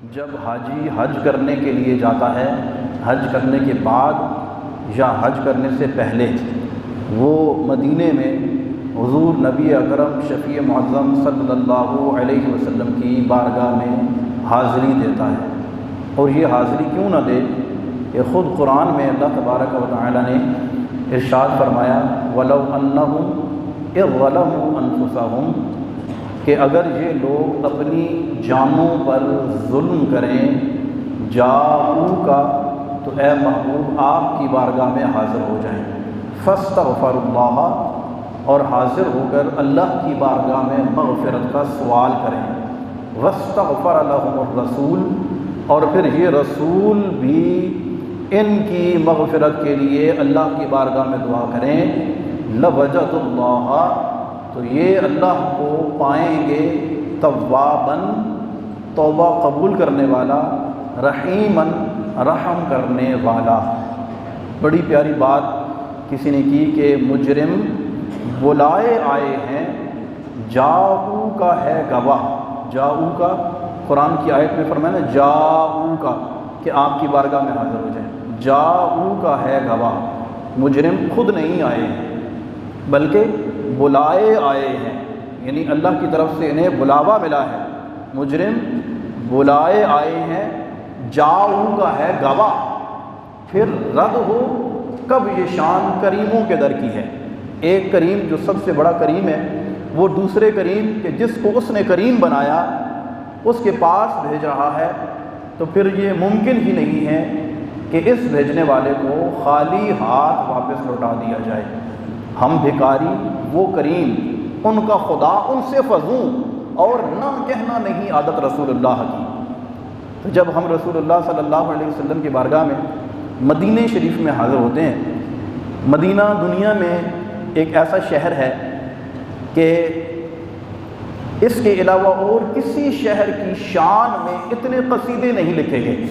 جب حاجی حج کرنے کے لیے جاتا ہے، حج کرنے کے بعد یا حج کرنے سے پہلے وہ مدینے میں حضور نبی اکرم شفیع معظم صلی اللہ علیہ وسلم کی بارگاہ میں حاضری دیتا ہے۔ اور یہ حاضری کیوں نہ دے کہ خود قرآن میں اللہ تبارک و تعالی نے ارشاد فرمایا وَلَوْ أَنَّهُمْ إِذْ ظَلَمُوا أَنفُسَهُمْ کہ اگر یہ لوگ اپنی جانوں پر ظلم کریں جاؤ کا تو اے محبوب آپ کی بارگاہ میں حاضر ہو جائیں، فاستغفروا اللہ اور حاضر ہو کر اللہ کی بارگاہ میں مغفرت کا سوال کریں، واستغفر لهم الرسول اور پھر یہ رسول بھی ان کی مغفرت کے لیے اللہ کی بارگاہ میں دعا کریں، لوجدوا اللہ تو یہ اللہ کو پائیں گے تواباً توبہ قبول کرنے والا، رحیماً رحم کرنے والا۔ بڑی پیاری بات کسی نے کی کہ مجرم بلائے آئے ہیں، جاؤ کا ہے گواہ، جاؤ کا قرآن کی آیت میں فرمایا نا جاؤ کا کہ آپ کی بارگاہ میں حاضر ہو جائیں، جاؤ کا ہے گواہ۔ مجرم خود نہیں آئے ہیں بلکہ بلائے آئے ہیں، یعنی اللہ کی طرف سے انہیں بلاوا ملا ہے۔ مجرم بلائے آئے ہیں، جاؤ کا ہے گواہ۔ پھر رد ہو کب یہ شان کریموں کے در کی ہے۔ ایک کریم جو سب سے بڑا کریم ہے وہ دوسرے کریم کہ جس کو اس نے کریم بنایا اس کے پاس بھیج رہا ہے، تو پھر یہ ممکن ہی نہیں ہے کہ اس بھیجنے والے کو خالی ہاتھ واپس لوٹا دیا جائے۔ ہم بھکاری، وہ کریم، ان کا خدا ان سے فزوں، اور نہ کہنا نہیں عادت رسول اللہ کی۔ تو جب ہم رسول اللہ صلی اللہ علیہ وسلم کی بارگاہ میں مدینہ شریف میں حاضر ہوتے ہیں، مدینہ دنیا میں ایک ایسا شہر ہے کہ اس کے علاوہ اور کسی شہر کی شان میں اتنے قصیدے نہیں لکھے گئے،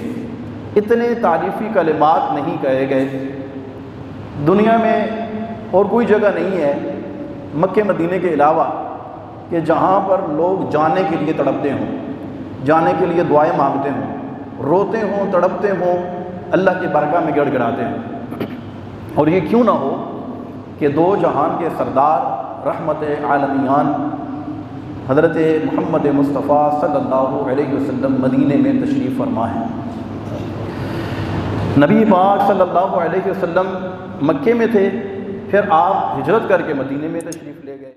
اتنے تعریفی کلمات نہیں کہے گئے۔ دنیا میں اور کوئی جگہ نہیں ہے مکہ مدینے کے علاوہ کہ جہاں پر لوگ جانے کے لیے تڑپتے ہوں، جانے کے لیے دعائیں مانگتے ہوں، روتے ہوں، تڑپتے ہوں، اللہ کی بارگاہ میں گڑ گڑاتے ہیں۔ اور یہ کیوں نہ ہو کہ دو جہان کے سردار رحمت عالمیان حضرت محمد مصطفیٰ صلی اللہ علیہ وسلم مدینے میں تشریف فرما ہے۔ نبی پاک صلی اللہ علیہ وسلم مکے میں تھے، پھر آپ ہجرت کر کے مدینے میں تشریف لے گئے۔